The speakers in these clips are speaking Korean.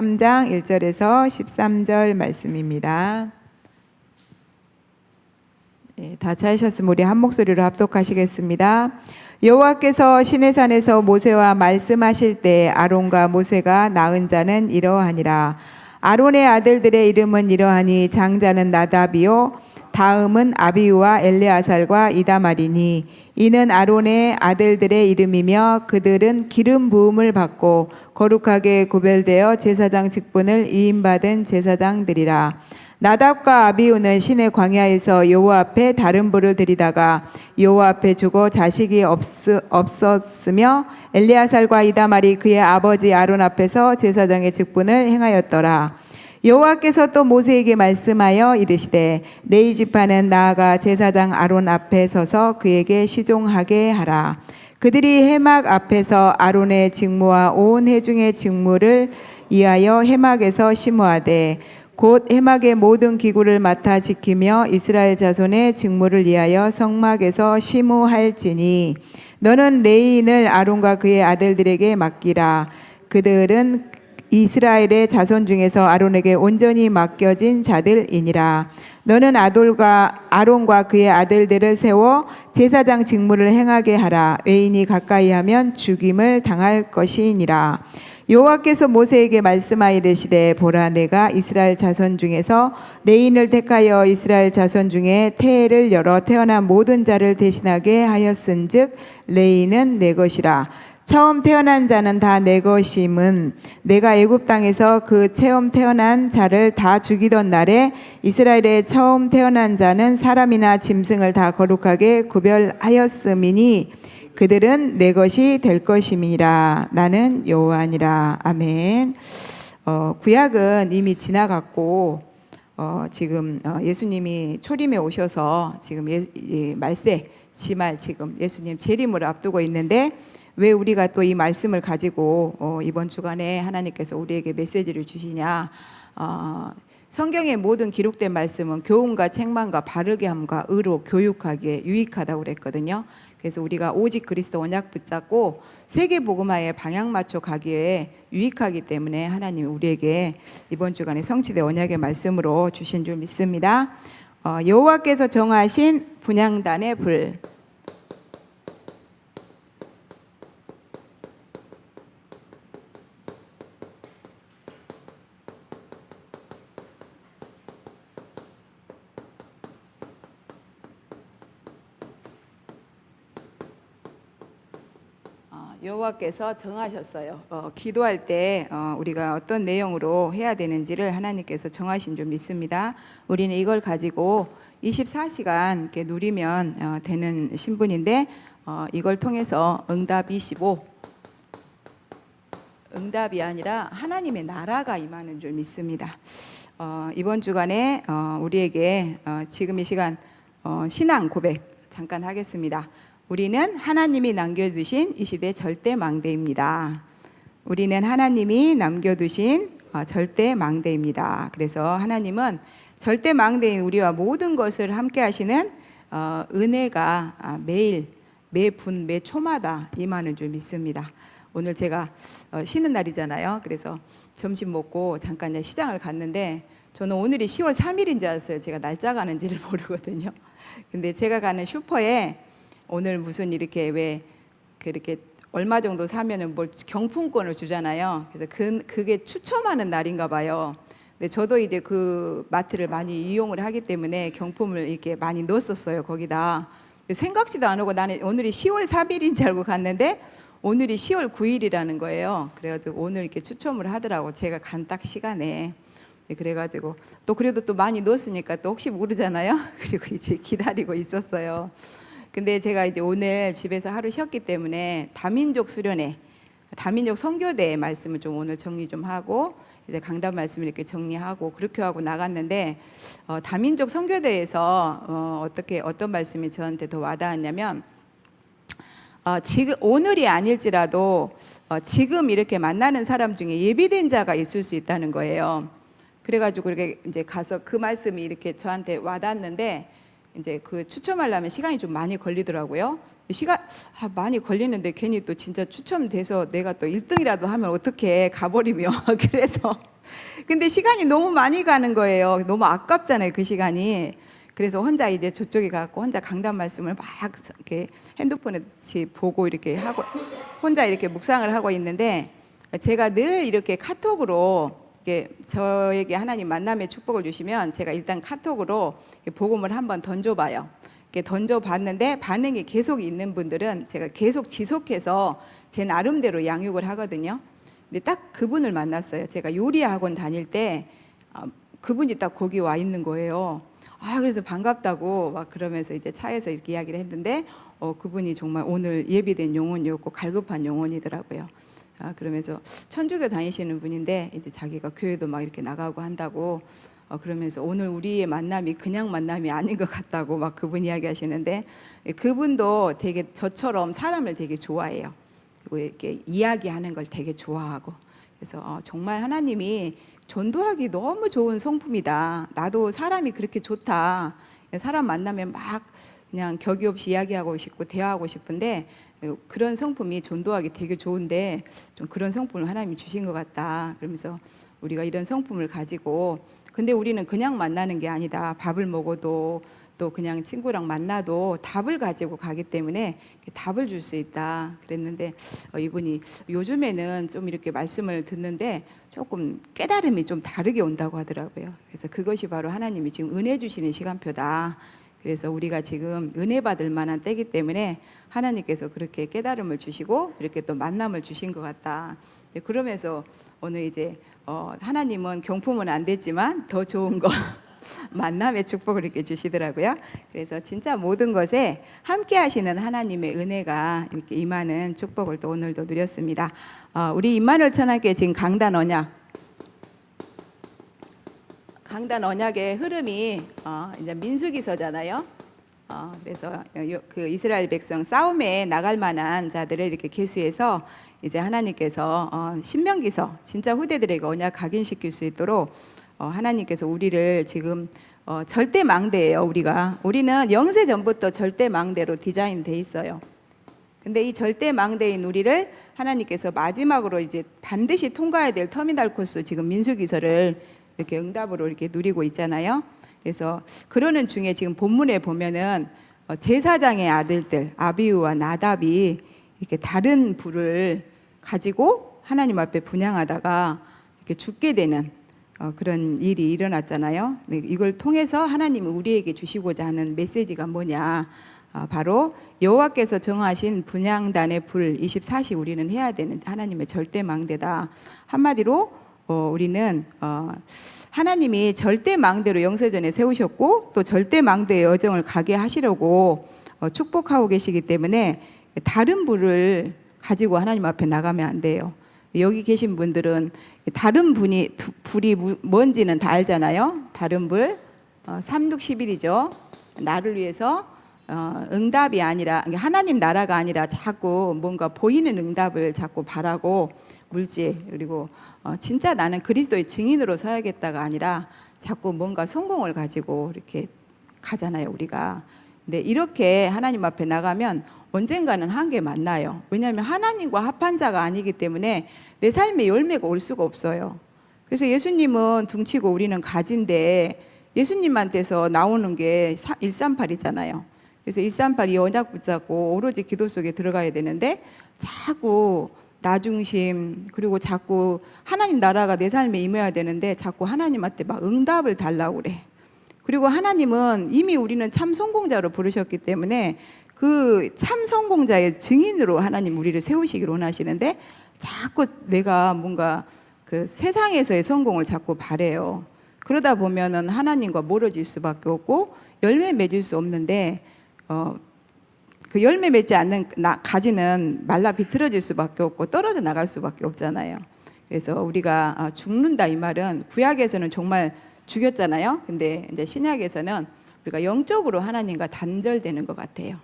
3장 1절에서 13절 말씀입니다. 다 찾으셨으면 우리 한 목소리로 합독하시겠습니다. 여호와께서 시내산에서 모세와 말씀하실 때 아론과 모세가 낳은 자는 이러하니라. 아론의 아들들의 이름은 이러하니 장자는 나답이요 다음은 아비후와 엘레아살과 이다말이니 이는 아론의 아들들의 이름이며 그들은 기름 부음을 받고 거룩하게 구별되어 제사장 직분을 이임받은 제사장들이라. 나답과 아비후는 시내 광야에서 여호와 앞에 다른 불을 들이다가 여호와 앞에 죽어 자식이 없었으며 엘레아살과 이다말이 그의 아버지 아론 앞에서 제사장의 직분을 행하였더라. 여호와께서 또 모세에게 말씀하여 이르시되 네 지파는 나아가 제사장 아론 앞에 서서 그에게 시종하게 하라. 그들이 회막 앞에서 아론의 직무와 온 회중의 직무를 이하여 회막에서 심우하되 곧 회막의 모든 기구를 맡아 지키며 이스라엘 자손의 직무를 위하여 성막에서 심우할지니 너는 레위인을 아론과 그의 아들들에게 맡기라. 그들은 이스라엘의 자손 중에서 아론에게 온전히 맡겨진 자들이니라. 너는 아론과 그의 아들들을 세워 제사장 직무를 행하게 하라. 외인이 가까이 하면 죽임을 당할 것이니라. 여호와께서 모세에게 말씀하여 이르시되 보라 내가 이스라엘 자손 중에서 레인을 택하여 이스라엘 자손 중에 태를 열어 태어난 모든 자를 대신하게 하였은즉 레인은 내 것이라. 처음 태어난 자는 다 내 것임은 내가 애굽 땅에서 그 처음 태어난 자를 다 죽이던 날에 이스라엘의 처음 태어난 자는 사람이나 짐승을 다 거룩하게 구별하였음이니 그들은 내 것이 될 것임이라. 나는 여호와니라. 아멘. 구약은 이미 지나갔고 지금 예수님이 초림에 오셔서 지금 말세 지말 지금 예수님 재림을 앞두고 있는데 왜 우리가 또 이 말씀을 가지고 이번 주간에 하나님께서 우리에게 메시지를 주시냐. 성경의 모든 기록된 말씀은 교훈과 책망과 바르게 함과 의로 교육하기에 유익하다고 그랬거든요. 그래서 우리가 오직 그리스도 언약 붙잡고 세계 복음화에 방향 맞춰 가기에 유익하기 때문에 하나님이 우리에게 이번 주간에 성취된 언약의 말씀으로 주신 줄 믿습니다. 여호와께서 정하신 분향단의 불. 여호와께서 정하셨어요. 기도할 때 우리가 어떤 내용으로 해야 되는지를 하나님께서 정하신 줄 믿습니다. 우리는 이걸 가지고 24시간 이렇게 누리면 되는 신분인데 이걸 통해서 응답 25 응답이 아니라 하나님의 나라가 임하는 줄 믿습니다. 이번 주간에 우리에게 지금 이 시간 신앙 고백 잠깐 하겠습니다. 우리는 하나님이 남겨두신 이 시대 절대 망대입니다. 우리는 하나님이 남겨두신 절대 망대입니다. 그래서 하나님은 절대 망대인 우리와 모든 것을 함께 하시는 은혜가 매일 매분 매초마다 임하는 줄 믿습니다. 오늘 제가 쉬는 날이잖아요. 그래서 점심 먹고 잠깐 시장을 갔는데 저는 오늘이 10월 3일인 줄 알았어요. 제가 날짜 가는지를 모르거든요. 근데 제가 가는 슈퍼에 오늘 무슨 이렇게 왜 그렇게 얼마 정도 사면은 뭘 경품권을 주잖아요. 그래서 그게 추첨하는 날인가 봐요. 근데 저도 이제 그 마트를 많이 이용을 하기 때문에 경품을 이렇게 많이 넣었었어요. 거기다 생각지도 안 하고 나는 오늘이 10월 3일인 줄 알고 갔는데 오늘이 10월 9일이라는 거예요. 그래가지고 오늘 이렇게 추첨을 하더라고. 제가 간 딱 시간에. 그래가지고 또 그래도 또 많이 넣었으니까 또 혹시 모르잖아요. 그리고 이제 기다리고 있었어요. 근데 제가 이제 오늘 집에서 하루 쉬었기 때문에 다민족 수련회, 다민족 선교대 말씀을 좀 오늘 정리 좀 하고 이제 강단 말씀을 이렇게 정리하고 그렇게 하고 나갔는데 다민족 선교대에서 어떤 말씀이 저한테 더 와닿았냐면 지금 오늘이 아닐지라도 지금 이렇게 만나는 사람 중에 예비된 자가 있을 수 있다는 거예요. 그래가지고 이렇게 이제 가서 그 말씀이 이렇게 저한테 와닿는데. 이제 그 추첨하려면 시간이 좀 많이 걸리더라고요. 많이 걸리는데 괜히 또 진짜 추첨돼서 내가 또 1등이라도 하면 어떻게 가버리며 그래서 근데 시간이 너무 많이 가는 거예요. 너무 아깝잖아요, 그 시간이. 그래서 혼자 이제 저쪽에 가고 혼자 강단 말씀을 막 이렇게 핸드폰에 보고 이렇게 하고 혼자 이렇게 묵상을 하고 있는데, 제가 늘 이렇게 카톡으로 이렇게 저에게 하나님 만남의 축복을 주시면 제가 일단 카톡으로 복음을 한번 던져봐요. 이렇게 던져봤는데 반응이 계속 있는 분들은 제가 계속 지속해서 제 나름대로 양육을 하거든요. 근데 딱 그분을 만났어요. 제가 요리 학원 다닐 때 그분이 딱 거기 와 있는 거예요. 그래서 반갑다고 막 그러면서 이제 차에서 이렇게 이야기를 했는데 그분이 정말 오늘 예비된 영혼이었고 갈급한 영혼이더라고요. 그러면서 천주교 다니시는 분인데 이제 자기가 교회도 막 이렇게 나가고 한다고 그러면서 오늘 우리의 만남이 그냥 만남이 아닌 것 같다고 막 그분 이야기하시는데, 그분도 되게 저처럼 사람을 되게 좋아해요. 그리고 이렇게 이야기하는 걸 되게 좋아하고, 그래서 정말 하나님이 전도하기 너무 좋은 성품이다. 나도 사람이 그렇게 좋다. 사람 만나면 막 그냥 격이 없이 이야기하고 싶고 대화하고 싶은데, 그런 성품이 전도하기 되게 좋은데 좀 그런 성품을 하나님이 주신 것 같다. 그러면서 우리가 이런 성품을 가지고, 근데 우리는 그냥 만나는 게 아니다. 밥을 먹어도 또 그냥 친구랑 만나도 답을 가지고 가기 때문에 답을 줄 수 있다 그랬는데, 이분이 요즘에는 좀 이렇게 말씀을 듣는데 조금 깨달음이 좀 다르게 온다고 하더라고요. 그래서 그것이 바로 하나님이 지금 은혜 주시는 시간표다. 그래서 우리가 지금 은혜 받을 만한 때이기 때문에 하나님께서 그렇게 깨달음을 주시고 이렇게 또 만남을 주신 것 같다. 그러면서 오늘 이제 하나님은 경품은 안 됐지만 더 좋은 거 만남의 축복을 이렇게 주시더라고요. 그래서 진짜 모든 것에 함께 하시는 하나님의 은혜가 이렇게 임하는 축복을 또 오늘도 누렸습니다. 우리 임마누엘 천하교회 지금 강단 언약의 흐름이 이제 민수기서잖아요. 그래서 그 이스라엘 백성 싸움에 나갈 만한 자들을 이렇게 계수해서 이제 하나님께서 신명기서 진짜 후대들에게 언약 각인시킬 수 있도록 하나님께서 우리를 지금 절대 망대예요. 우리는 영세 전부터 절대 망대로 디자인돼 있어요. 근데 이 절대 망대인 우리를 하나님께서 마지막으로 이제 반드시 통과해야 될 터미널 코스 지금 민수기서를 이렇게 응답으로 이렇게 누리고 있잖아요. 그래서 그러는 중에 지금 본문에 보면은 제사장의 아들들 아비후와 나답이 이렇게 다른 불을 가지고 하나님 앞에 분향하다가 이렇게 죽게 되는 그런 일이 일어났잖아요. 이걸 통해서 하나님이 우리에게 주시고자 하는 메시지가 뭐냐? 바로 여호와께서 정하신 분향단의 불 24시 우리는 해야 되는 하나님의 절대 망대다. 한마디로 우리는 하나님이 절대 망대로 영세전에 세우셨고 또 절대 망대의 여정을 가게 하시려고 축복하고 계시기 때문에 다른 불을 가지고 하나님 앞에 나가면 안 돼요. 여기 계신 분들은 다른 불이 뭔지는 다 알잖아요. 다른 불 3611이죠. 나를 위해서 응답이 아니라 하나님 나라가 아니라 자꾸 뭔가 보이는 응답을 자꾸 바라고 물질 그리고 진짜 나는 그리스도의 증인으로 서야겠다가 아니라 자꾸 뭔가 성공을 가지고 이렇게 가잖아요, 우리가. 근데 이렇게 하나님 앞에 나가면 언젠가는 한계 만나요. 왜냐하면 하나님과 합한 자가 아니기 때문에 내 삶에 열매가 올 수가 없어요. 그래서 예수님은 둥치고 우리는 가지인데 예수님한테서 나오는 게 138이잖아요. 그래서 138이 언약 붙잡고 오로지 기도 속에 들어가야 되는데 자꾸 나 중심 그리고 자꾸 하나님 나라가 내 삶에 임해야 되는데 자꾸 하나님한테 막 응답을 달라고 그래. 그리고 하나님은 이미 우리는 참 성공자로 부르셨기 때문에 그 참 성공자의 증인으로 하나님 우리를 세우시길 원하시는데 자꾸 내가 뭔가 그 세상에서의 성공을 자꾸 바래요. 그러다 보면은 하나님과 멀어질 수밖에 없고 열매 맺을 수 없는데 그 열매 맺지 않는 가지는 말라 비틀어질 수밖에 없고 떨어져 나갈 수밖에 없잖아요. 그래서 우리가 죽는다 이 말은 구약에서는 정말 죽였잖아요. 근데 이제 신약에서는 우리가 영적으로 하나님과 단절되는 것 같아요.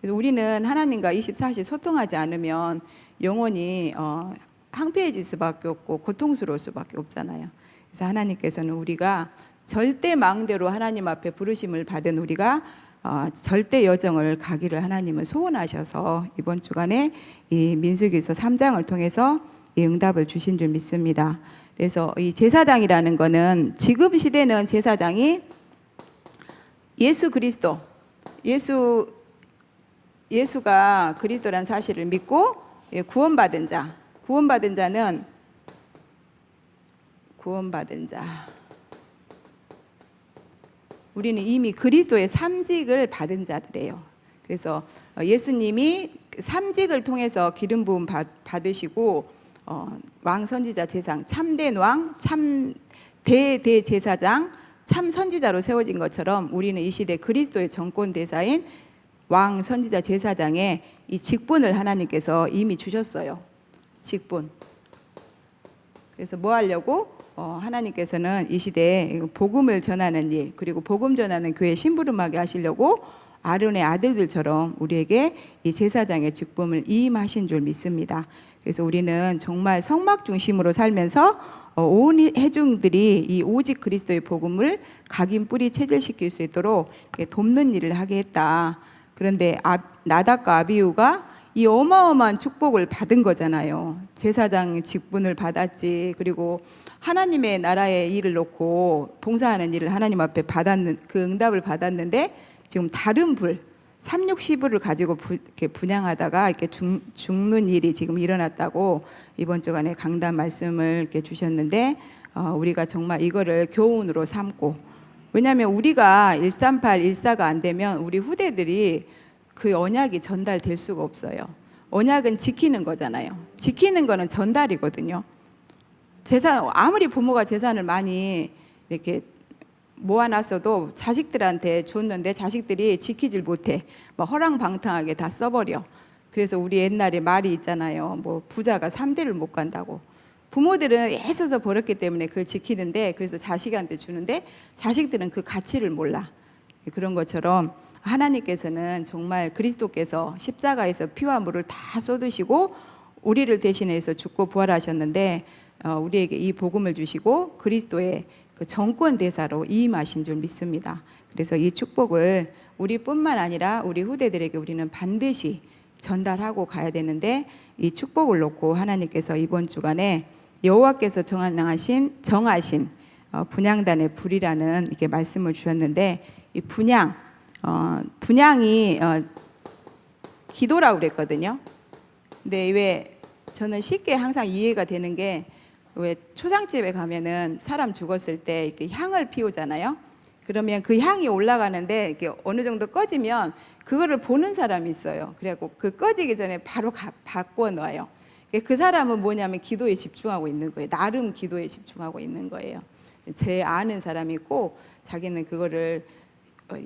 그래서 우리는 하나님과 24시 소통하지 않으면 영혼이 황폐해질 수밖에 없고 고통스러울 수밖에 없잖아요. 그래서 하나님께서는 우리가 절대 망대로 하나님 앞에 부르심을 받은 우리가 절대 여정을 가기를 하나님은 소원하셔서 이번 주간에 이 민수기서 3장을 통해서 이 응답을 주신 줄 믿습니다. 그래서 이 제사장이라는 거는 지금 시대는 제사장이 예수 그리스도, 예수가 그리스도란 사실을 믿고 구원받은 자, 구원받은 자. 우리는 이미 그리스도의 삼직을 받은 자들이에요. 그래서 예수님이 삼직을 통해서 기름 부음 받으시고 왕 선지자 제상, 참된 왕, 참 대제사장, 참 선지자로 세워진 것처럼 우리는 이 시대 그리스도의 정권 대사인 왕 선지자 제사장의 이 직분을 하나님께서 이미 주셨어요. 직분. 그래서 뭐 하려고? 하나님께서는 이 시대에 복음을 전하는 일, 그리고 복음 전하는 교회 심부름하게 하시려고 아론의 아들들처럼 우리에게 이 제사장의 직분을 이임하신 줄 믿습니다. 그래서 우리는 정말 성막 중심으로 살면서 온 회중들이 이 오직 그리스도의 복음을 각인 뿌리 체질시킬 수 있도록 돕는 일을 하게 했다. 그런데 나답과 아비후가 이 어마어마한 축복을 받은 거잖아요. 제사장 직분을 받았지. 그리고 하나님의 나라의 일을 놓고 봉사하는 일을 하나님 앞에 그 응답을 받았는데 지금 다른 불, 삼육시불을 가지고 이렇게 분양하다가 이렇게 죽는 일이 지금 일어났다고 이번 주간에 강단 말씀을 이렇게 주셨는데 우리가 정말 이거를 교훈으로 삼고, 왜냐하면 우리가 138, 1사가 안 되면 우리 후대들이 그 언약이 전달될 수가 없어요. 언약은 지키는 거잖아요. 지키는 거는 전달이거든요. 아무리 부모가 재산을 많이 이렇게 모아놨어도 자식들한테 줬는데 자식들이 지키질 못해. 막 허랑방탕하게 다 써버려. 그래서 우리 옛날에 말이 있잖아요. 뭐 부자가 3대를 못 간다고. 부모들은 애써서 벌었기 때문에 그걸 지키는데, 그래서 자식한테 주는데 자식들은 그 가치를 몰라. 그런 것처럼 하나님께서는 정말 그리스도께서 십자가에서 피와 물을 다 쏟으시고 우리를 대신해서 죽고 부활하셨는데 우리에게 이 복음을 주시고 그리스도의 그 정권 대사로 이임하신 줄 믿습니다. 그래서 이 축복을 우리뿐만 아니라 우리 후대들에게 우리는 반드시 전달하고 가야 되는데, 이 축복을 놓고 하나님께서 이번 주간에 여호와께서 정하신 분향단의 불이라는 이렇게 말씀을 주셨는데, 이 분향이 기도라고 그랬거든요. 근데 왜 저는 쉽게 항상 이해가 되는 게, 왜 초상집에 가면은 사람 죽었을 때 이렇게 향을 피우잖아요. 그러면 그 향이 올라가는데 이렇게 어느 정도 꺼지면 그거를 보는 사람이 있어요. 그래갖고 그 꺼지기 전에 바로 바꿔 놔요. 그 사람은 뭐냐면 기도에 집중하고 있는 거예요. 나름 기도에 집중하고 있는 거예요. 제 아는 사람이 있고 자기는 그거를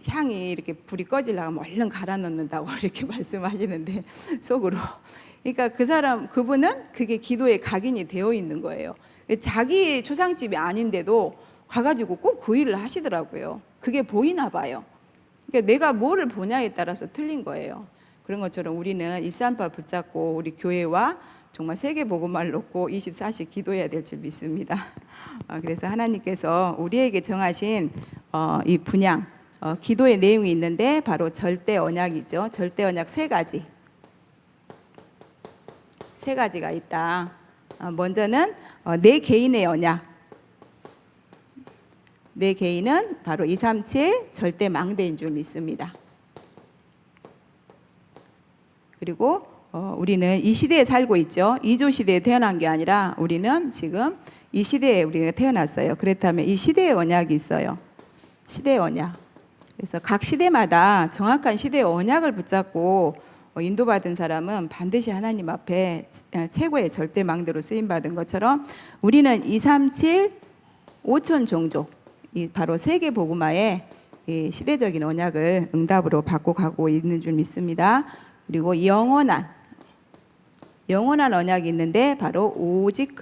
향이 이렇게 불이 꺼지려면 얼른 갈아 넣는다고 이렇게 말씀하시는데 속으로. 그러니까 그분은 그게 기도에 각인이 되어 있는 거예요. 자기 초상집이 아닌데도 가가지고 꼭 그 일을 하시더라고요. 그게 보이나 봐요. 그러니까 내가 뭐를 보냐에 따라서 틀린 거예요. 그런 것처럼 우리는 138 붙잡고 우리 교회와 정말 세계 복음화를 놓고 24시 기도해야 될 줄 믿습니다. 그래서 하나님께서 우리에게 정하신 이 분향, 기도의 내용이 있는데 바로 절대 언약이죠. 절대 언약 세 가지가 있다. 먼저는 내 개인의 언약. 내 개인은 바로 237 절대 망대인 줄 믿습니다. 그리고 우리는 이 시대에 살고 있죠. 이조 시대에 태어난 게 아니라 우리는 지금 이 시대에 우리가 태어났어요. 그렇다면 이 시대의 언약이 있어요. 시대의 언약. 그래서 각 시대마다 정확한 시대의 언약을 붙잡고 인도받은 사람은 반드시 하나님 앞에 최고의 절대 망대로 쓰임받은 것처럼 우리는 237 5천 종족, 이 바로 세계 복음화의 시대적인 언약을 응답으로 받고 가고 있는 줄 믿습니다. 그리고 영원한 언약이 있는데 바로 오직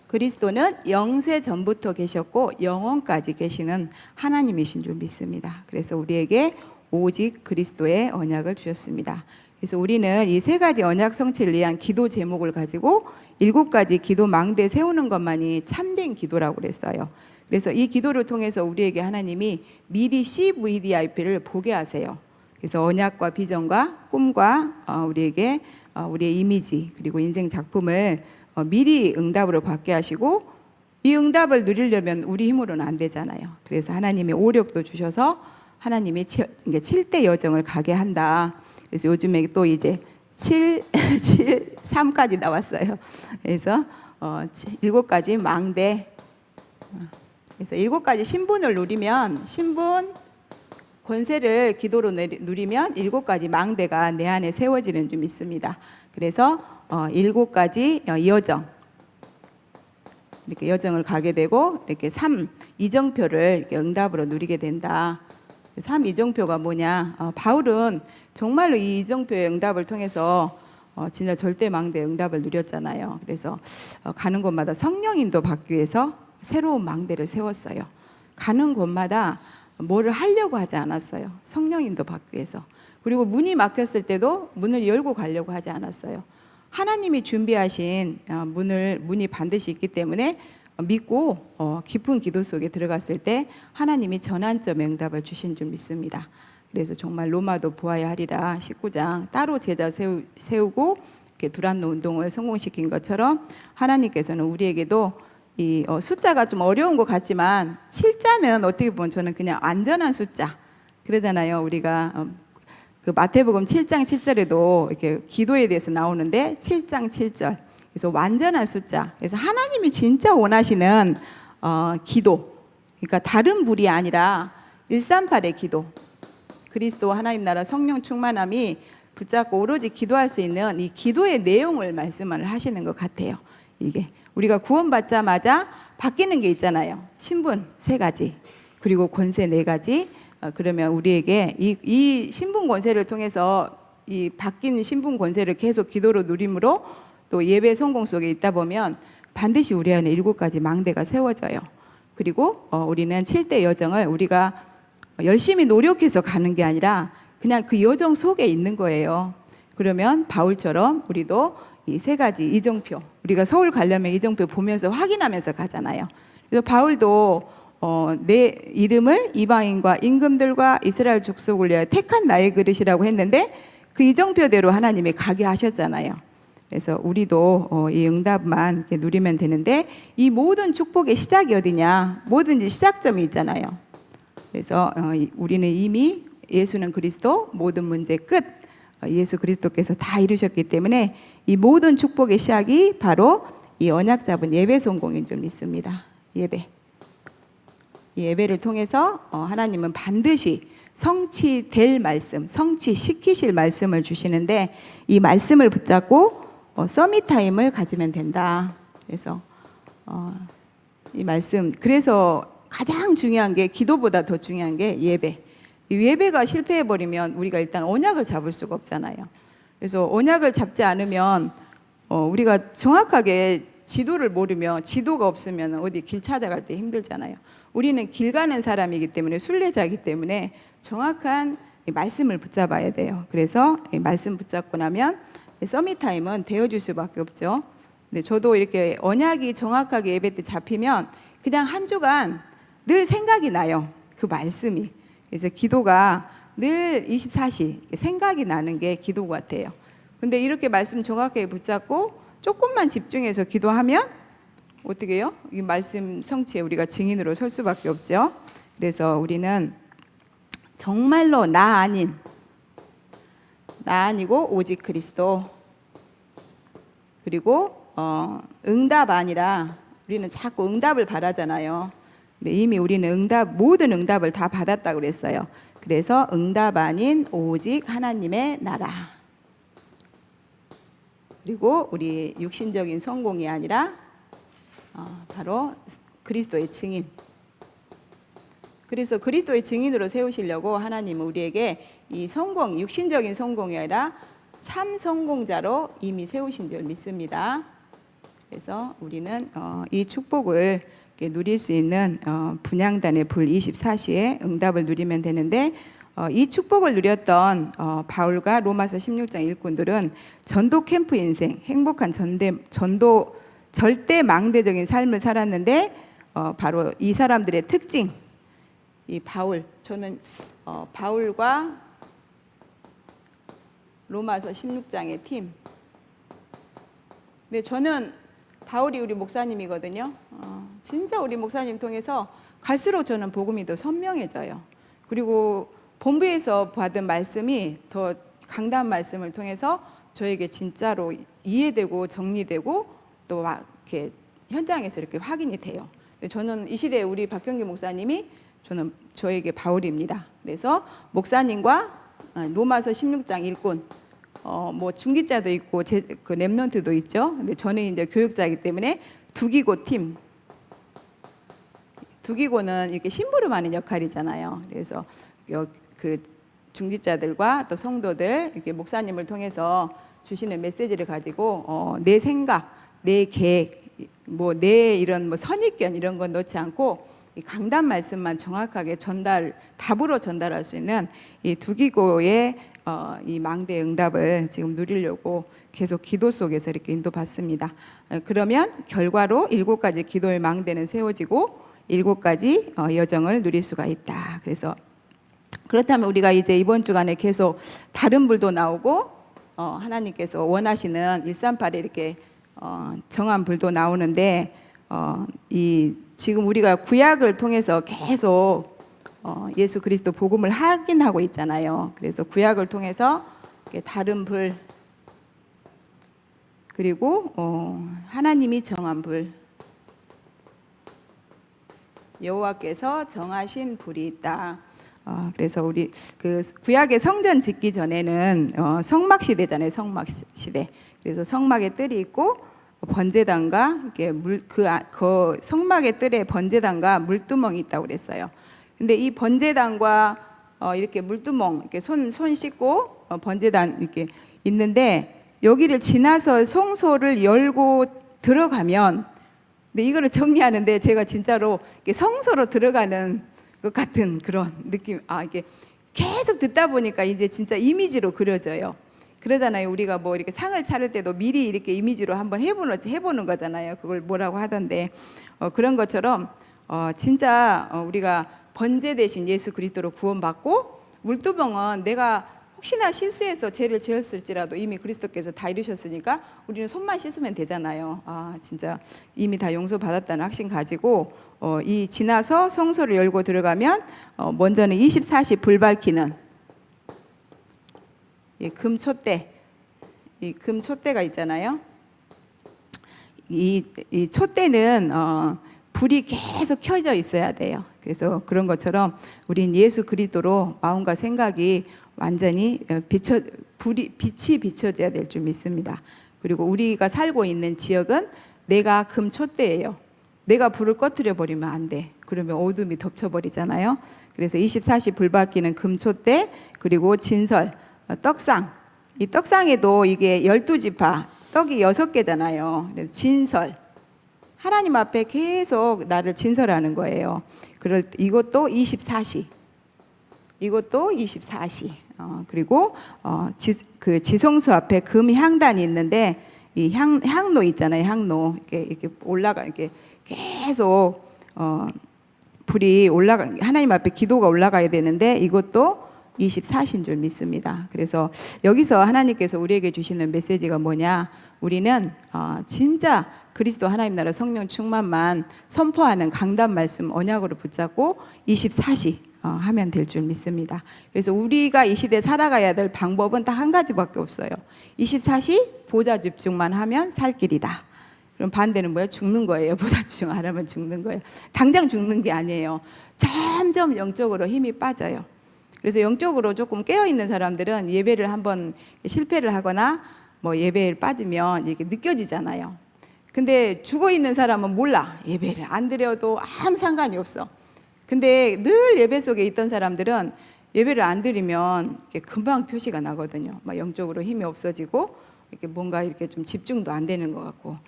그리스도는 영세 전부터 계셨고 영원까지 계시는 하나님이신 줄 믿습니다. 그래서 우리에게 오직 그리스도의 언약을 주셨습니다. 그래서 우리는 이 세 가지 언약 성취를 위한 기도 제목을 가지고 7가지 기도 망대 세우는 것만이 참된 기도라고 그랬어요. 그래서 이 기도를 통해서 우리에게 하나님이 미리 CVDIP를 보게 하세요. 그래서 언약과 비전과 꿈과 우리에게 우리의 이미지 그리고 인생 작품을 미리 응답으로 받게 하시고, 이 응답을 누리려면 우리 힘으로는 안 되잖아요. 그래서 하나님이 오력도 주셔서 하나님이 7대 여정을 가게 한다. 그래서 요즘에 또 이제 3까지 나왔어요. 그래서 7가지 망대. 그래서 7가지 신분을 누리면, 신분 권세를 기도로 누리면 7가지 망대가 내 안에 세워지는 줄 믿습니다. 그래서 7가지 여정, 이렇게 여정을 가게 되고, 이렇게 3이정표를 이렇게 응답으로 누리게 된다. 3이정표가 뭐냐? 바울은 정말로 이 이정표의 응답을 통해서 진짜 절대 망대 응답을 누렸잖아요. 그래서 가는 곳마다 성령 인도 받기 위해서 새로운 망대를 세웠어요. 가는 곳마다 뭐를 하려고 하지 않았어요. 성령 인도 받기 위해서. 그리고 문이 막혔을 때도 문을 열고 가려고 하지 않았어요. 하나님이 준비하신 문이 반드시 있기 때문에 믿고 깊은 기도 속에 들어갔을 때 하나님이 전환점의 응답을 주신 줄 믿습니다. 그래서 정말 로마도 보아야 하리라 19장 따로 제자 세우고 이렇게 두란노 운동을 성공시킨 것처럼, 하나님께서는 우리에게도 이 숫자가 좀 어려운 것 같지만 7자는 어떻게 보면 저는 그냥 안전한 숫자 그러잖아요. 우리가 그 마태복음 7장 7절에도 이렇게 기도에 대해서 나오는데 7장 7절, 그래서 완전한 숫자. 그래서 하나님이 진짜 원하시는 기도, 그러니까 다른 불이 아니라 138의 기도, 그리스도 하나님 나라 성령 충만함이 붙잡고 오로지 기도할 수 있는 이 기도의 내용을 말씀을 하시는 것 같아요. 이게 우리가 구원받자마자 바뀌는 게 있잖아요. 신분 3가지, 그리고 권세 4가지. 그러면 우리에게 이 신분 권세를 통해서 이 바뀐 신분 권세를 계속 기도로 누림으로 또 예배 성공 속에 있다 보면 반드시 우리 안에 7가지 망대가 세워져요. 그리고 우리는 7대 여정을 우리가 열심히 노력해서 가는 게 아니라 그냥 그 여정 속에 있는 거예요. 그러면 바울처럼 우리도 이 3가지 이정표, 우리가 서울 가려면 이정표 보면서 확인하면서 가잖아요. 그래서 바울도 내 이름을 이방인과 임금들과 이스라엘 족속을 위하여 택한 나의 그릇이라고 했는데 그 이정표대로 하나님이 가게 하셨잖아요. 그래서 우리도 이 응답만 이렇게 누리면 되는데, 이 모든 축복의 시작이 어디냐? 뭐든지 시작점이 있잖아요. 그래서 우리는 이미 예수는 그리스도, 모든 문제 끝, 예수 그리스도께서 다 이루셨기 때문에 이 모든 축복의 시작이 바로 이 언약 잡은 예배 성공인 줄 믿습니다. 예배. 이 예배를 통해서 하나님은 반드시 성취될 말씀, 성취시키실 말씀을 주시는데, 이 말씀을 붙잡고 서밋 타임을 가지면 된다. 그래서 이 말씀, 그래서 가장 중요한 게, 기도보다 더 중요한 게 예배. 이 예배가 실패해버리면 우리가 일단 언약을 잡을 수가 없잖아요. 그래서 언약을 잡지 않으면 우리가 정확하게 지도를 모르면, 지도가 없으면 어디 길 찾아갈 때 힘들잖아요. 우리는 길 가는 사람이기 때문에, 순례자이기 때문에 정확한 말씀을 붙잡아야 돼요. 그래서 말씀 붙잡고 나면 서밋 타임은 되어줄 수밖에 없죠. 근데 저도 이렇게 언약이 정확하게 예배 때 잡히면 그냥 한 주간 늘 생각이 나요. 그 말씀이. 그래서 기도가 늘 24시 생각이 나는 게 기도 같아요. 근데 이렇게 말씀 정확하게 붙잡고 조금만 집중해서 기도하면 어떻게 해요? 이 말씀 성취에 우리가 증인으로 설 수밖에 없죠. 그래서 우리는 정말로 나 아니고 오직 그리스도, 그리고 응답 아니라, 우리는 자꾸 응답을 바라잖아요. 근데 이미 우리는 모든 응답을 다 받았다고 그랬어요. 그래서 응답 아닌 오직 하나님의 나라, 그리고 우리 육신적인 성공이 아니라 바로 그리스도의 증인. 그래서 그리스도의 증인으로 세우시려고 하나님은 우리에게 이 성공, 육신적인 성공이 아니라 참 성공자로 이미 세우신 줄 믿습니다. 그래서 우리는 이 축복을 누릴 수 있는 분향단의 불 24시에 응답을 누리면 되는데, 이 축복을 누렸던 바울과 로마서 16장 일꾼들은 전도 캠프 인생, 행복한 절대 망대적인 삶을 살았는데, 바로 이 사람들의 특징, 이 저는 바울과 로마서 16장의 팀. 근데 저는 바울이 우리 목사님이거든요. 진짜 우리 목사님 통해서 갈수록 저는 복음이 더 선명해져요. 그리고 본부에서 받은 말씀이 더 강단 말씀을 통해서 저에게 진짜로 이해되고 정리되고 또 이렇게 현장에서 이렇게 확인이 돼요. 저는 이 시대에 우리 박경기 목사님이 저에게 바울입니다. 그래서 목사님과 로마서 16장 일꾼, 뭐 중기자도 있고 그 랩넌트도 있죠. 근데 저는 이제 교육자이기 때문에 두기고 팀. 두기고는 이렇게 심부름하는 역할이잖아요. 그래서 그 중직자들과 또 성도들 이렇게 목사님을 통해서 주시는 메시지를 가지고 내 생각, 내 계획, 뭐 내 이런 뭐 선입견 이런 건 넣지 않고 이 강단 말씀만 정확하게 답으로 전달할 수 있는 이 두기고의 이 망대 응답을 지금 누리려고 계속 기도 속에서 이렇게 인도받습니다. 그러면 결과로 7가지 기도의 망대는 세워지고 7가지 여정을 누릴 수가 있다. 그래서 그렇다면 우리가 이제 이번 주간에 계속 다른 불도 나오고 하나님께서 원하시는 138에 이렇게 정한 불도 나오는데 지금 우리가 구약을 통해서 계속 예수 그리스도 복음을 확인하고 있잖아요. 그래서 구약을 통해서 다른 불 그리고 하나님이 정한 불 여호와께서 정하신 불이 있다. 그래서 우리 그 구약의 성전 짓기 전에는 성막 시대잖아요. 성막 시대. 그래서 성막에 뜰이 있고 번제단과 이렇게 그 성막의 뜰에 번제단과 물두멍이 있다고 그랬어요. 근데 이 번제단과 이렇게 물두멍 이렇게 손 씻고 번제단 이렇게 있는데 여기를 지나서 성소를 열고 들어가면 근데 이거를 정리하는데 제가 진짜로 성소로 들어가는 것 같은 그런 느낌. 이게 계속 듣다 보니까 이제 진짜 이미지로 그려져요. 그러잖아요. 우리가 뭐 이렇게 상을 차릴 때도 미리 이렇게 이미지로 한번 해보는 거잖아요. 그걸 뭐라고 하던데 그런 것처럼 진짜 우리가 번제 대신 예수 그리스도로 구원받고 물두멍은 내가 혹시나 실수해서 죄를 지었을지라도 이미 그리스도께서 다 이루셨으니까 우리는 손만 씻으면 되잖아요. 진짜 이미 다 용서받았다는 확신 가지고 이 지나서 성소를 열고 들어가면 먼저는 24시 불 밝히는 금촛대, 이 금촛대가 있잖아요. 이 촛대는 불이 계속 켜져 있어야 돼요. 그래서 그런 것처럼 우린 예수 그리스도로 마음과 생각이 완전히 빛이 비춰져야 될 줄 믿습니다. 그리고 우리가 살고 있는 지역은 내가 금촛대예요. 내가 불을 꺼트려 버리면 안 돼. 그러면 어둠이 덮쳐버리잖아요. 그래서 24시 불 밝히는 금촛대 그리고 진설, 떡상. 이 떡상에도 이게 12지파, 떡이 6개잖아요. 그래서 진설. 하나님 앞에 계속 나를 진설하는 거예요. 이것도 24시. 이것도 24시. 그리고 그 지성소 앞에 금 향단이 있는데 이 향로 있잖아요. 향로 이렇게 올라가 이렇게 계속 불이 올라가 하나님 앞에 기도가 올라가야 되는데 이것도 24시인 줄 믿습니다. 그래서 여기서 하나님께서 우리에게 주시는 메시지가 뭐냐? 우리는 진짜 그리스도 하나님 나라 성령 충만만 선포하는 강단 말씀 언약으로 붙잡고 24시 하면 될 줄 믿습니다. 그래서 우리가 이 시대에 살아가야 될 방법은 딱 한 가지밖에 없어요. 24시 보좌 집중만 하면 살 길이다. 그럼 반대는 뭐예요? 죽는 거예요. 보좌 집중 안 하면 죽는 거예요. 당장 죽는 게 아니에요. 점점 영적으로 힘이 빠져요. 그래서 영적으로 조금 깨어있는 사람들은 예배를 한번 실패를 하거나 뭐 예배에 빠지면 이렇게 느껴지잖아요. 근데 죽어있는 사람은 몰라. 예배를 안 드려도 아무 상관이 없어. 근데 늘 예배 속에 있던 사람들은 예배를 안 드리면 금방 표시가 나거든요. 막 영적으로 힘이 없어지고 이렇게 뭔가 이렇게 좀 집중도 안 되는 것 같고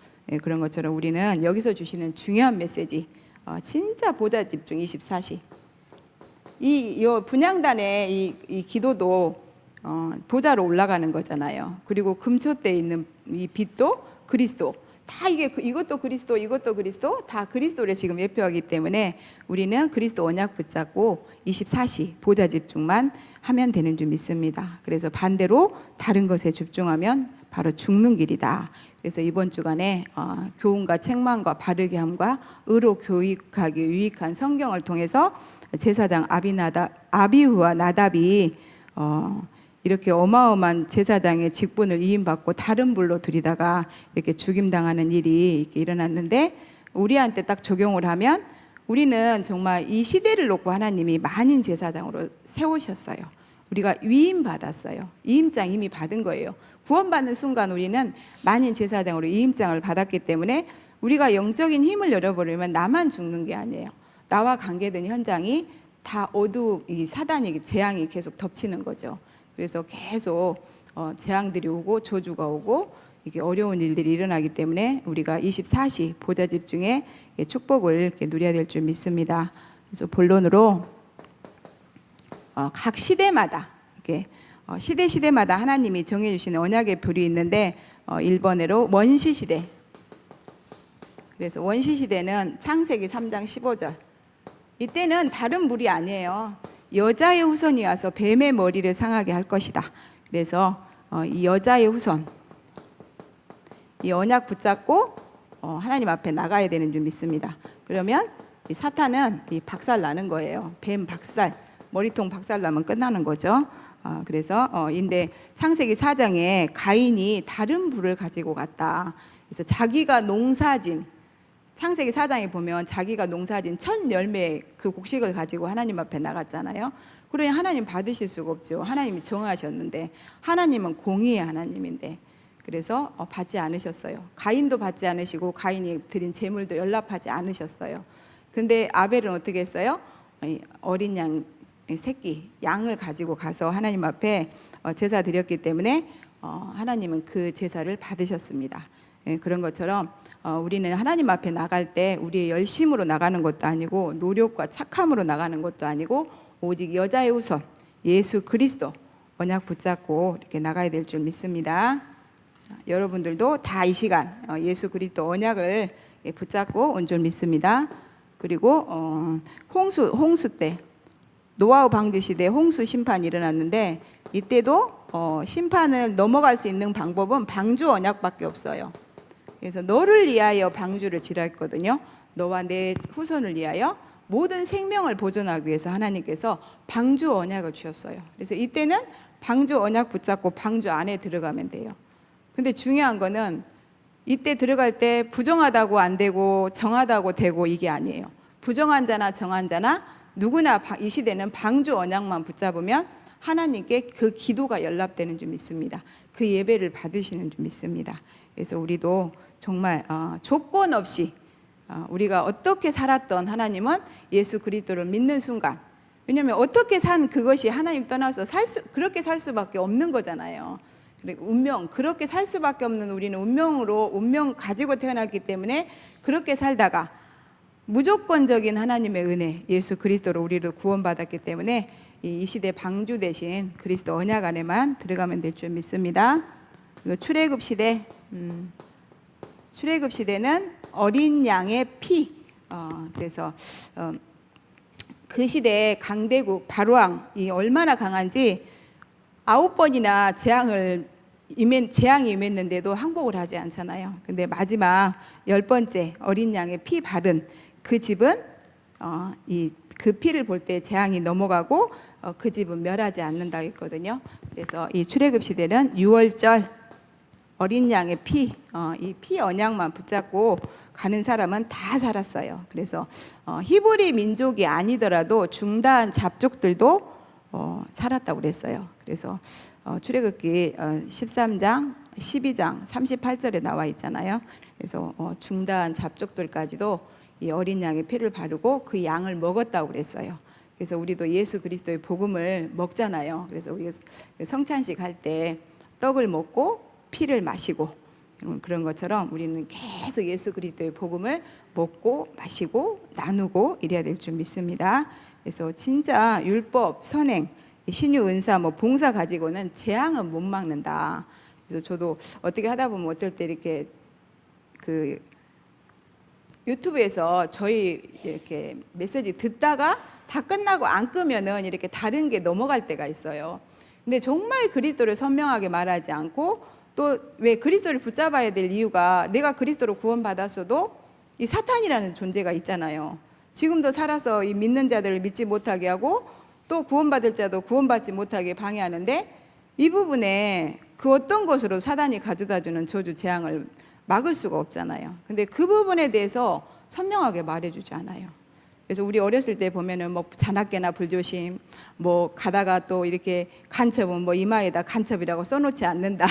그런 것처럼 우리는 여기서 주시는 중요한 메시지 진짜 보좌 집중 24시 이 분향단의 이 기도도 보좌로 올라가는 거잖아요. 그리고 금초대에 있는 이 빛도 그리스도 다 이것도 그리스도, 이것도 그리스도, 다 그리스도를 지금 예표하기 때문에 우리는 그리스도 언약 붙잡고 24시 보좌 집중만 하면 되는 줄 믿습니다. 그래서 반대로 다른 것에 집중하면 바로 죽는 길이다. 그래서 이번 주간에 교훈과 책망과 바르게 함과 의로 교육하기 유익한 성경을 통해서 제사장 아비후와 나답이 이렇게 어마어마한 제사장의 직분을 이임받고 다른 불로 들이다가 이렇게 죽임당하는 일이 이렇게 일어났는데, 우리한테 딱 적용을 하면 우리는 정말 이 시대를 놓고 하나님이 만인 제사장으로 세우셨어요. 우리가 위임받았어요. 위임장 이미 받은 거예요. 구원받는 순간 우리는 만인 제사장으로 위임장을 받았기 때문에 우리가 영적인 힘을 잃어버리면 나만 죽는 게 아니에요. 나와 관계된 현장이 다 이 사단이 재앙이 계속 덮치는 거죠. 그래서 계속 재앙들이 오고 저주가 오고 이게 어려운 일들이 일어나기 때문에 우리가 24시 보좌 집중의 축복을 이렇게 누려야 될 줄 믿습니다. 그래서 본론으로 각 시대마다 이렇게 시대마다 하나님이 정해주시는 언약의 별이 있는데 1번으로 원시 시대. 그래서 원시 시대는 창세기 3장 15절. 이때는 다른 물이 아니에요. 여자의 후손이 와서 뱀의 머리를 상하게 할 것이다. 그래서 이 여자의 후손, 이 언약 붙잡고 하나님 앞에 나가야 되는 줄 믿습니다. 그러면 이 사탄은 이 박살 나는 거예요. 뱀 박살, 머리통 박살 나면 끝나는 거죠. 그래서 인데 창세기 4장에 가인이 다른 불을 가지고 갔다. 그래서 자기가 농사진, 창세기 4장에 보면 자기가 농사진 첫 열매 그 곡식을 가지고 하나님 앞에 나갔잖아요. 그러니 하나님 받으실 수가 없죠. 하나님이 정하셨는데, 하나님은 공의의 하나님인데, 그래서 받지 않으셨어요. 가인도 받지 않으시고 가인이 드린 제물도 연락하지 않으셨어요. 근데 아벨은 어떻게 했어요? 어린 양 새끼 양을 가지고 가서 하나님 앞에 제사 드렸기 때문에 하나님은 그 제사를 받으셨습니다. 그런 것처럼 우리는 하나님 앞에 나갈 때 우리의 열심으로 나가는 것도 아니고 노력과 착함으로 나가는 것도 아니고 오직 여자의 후손 예수 그리스도 언약 붙잡고 이렇게 나가야 될 줄 믿습니다. 여러분들도 다 이 시간 예수 그리스도 언약을 붙잡고 온 줄 믿습니다. 그리고 홍수 때 노아의 방주 시대 홍수 심판이 일어났는데, 이때도 심판을 넘어갈 수 있는 방법은 방주 언약밖에 없어요. 그래서 너를 위하여 방주를 지라 했거든요. 너와 내 후손을 위하여 모든 생명을 보존하기 위해서 하나님께서 방주 언약을 주셨어요. 그래서 이때는 방주 언약 붙잡고 방주 안에 들어가면 돼요. 근데 중요한 거는 이때 들어갈 때 부정하다고 안 되고 정하다고 되고 이게 아니에요. 부정한 자나 정한 자나 누구나 이 시대는 방주 언약만 붙잡으면 하나님께 그 기도가 연락되는 줄 믿습니다. 그 예배를 받으시는 줄 믿습니다. 그래서 우리도 정말 조건 없이 우리가 어떻게 살았던 하나님은 예수 그리스도를 믿는 순간, 왜냐하면 어떻게 산 그것이 하나님 떠나서 그렇게 살 수밖에 없는 거잖아요. 운명, 그렇게 살 수밖에 없는 우리는 운명 가지고 태어났기 때문에 그렇게 살다가 무조건적인 하나님의 은혜, 예수 그리스도로 우리를 구원받았기 때문에 이 시대 방주 대신 그리스도 언약 안에만 들어가면 될 줄 믿습니다. 그리고 출애굽 시대는 어린 양의 피. 그래서 그 시대에 강대국 바로왕이 얼마나 강한지 9번이나 재앙이 임했는데도 항복을 하지 않잖아요. 근데 마지막 10번째 어린 양의 피 바른 그 집은 그 피를 볼 때 재앙이 넘어가고 그 집은 멸하지 않는다고 했거든요. 그래서 이 출애굽 시대는 6월절 어린 양의 이 피 언약만 붙잡고 가는 사람은 다 살았어요. 그래서 히브리 민족이 아니더라도 중다한 잡족들도 살았다고 그랬어요. 그래서 출애굽기 13장, 12장, 38절에 나와 있잖아요. 그래서 중다한 잡족들까지도 이 어린 양의 피를 바르고 그 양을 먹었다고 그랬어요. 그래서 우리도 예수 그리스도의 복음을 먹잖아요. 그래서 우리가 성찬식 할 때 떡을 먹고 피를 마시고 그런 것처럼 우리는 계속 예수 그리스도의 복음을 먹고 마시고 나누고 이래야 될 줄 믿습니다. 그래서 진짜 율법, 선행, 신유, 은사, 봉사 가지고는 재앙은 못 막는다. 그래서 저도 어떻게 하다 보면 어쩔 때 이렇게 그 유튜브에서 저희 이렇게 메시지 듣다가 다 끝나고 안 끄면은 이렇게 다른 게 넘어갈 때가 있어요. 근데 정말 그리스도를 선명하게 말하지 않고 또 왜 그리스도를 붙잡아야 될 이유가 내가 그리스도로 구원받았어도 이 사탄이라는 존재가 있잖아요. 지금도 살아서 이 믿는 자들을 믿지 못하게 하고 또 구원받을 자도 구원받지 못하게 방해하는데 이 부분에 그 어떤 것으로 사단이 가져다주는 저주 재앙을 막을 수가 없잖아요. 근데 그 부분에 대해서 선명하게 말해주지 않아요. 그래서 우리 어렸을 때 보면은 뭐 자나깨나 불조심, 뭐 가다가 또 이렇게 간첩은 뭐 이마에다 간첩이라고 써놓지 않는다.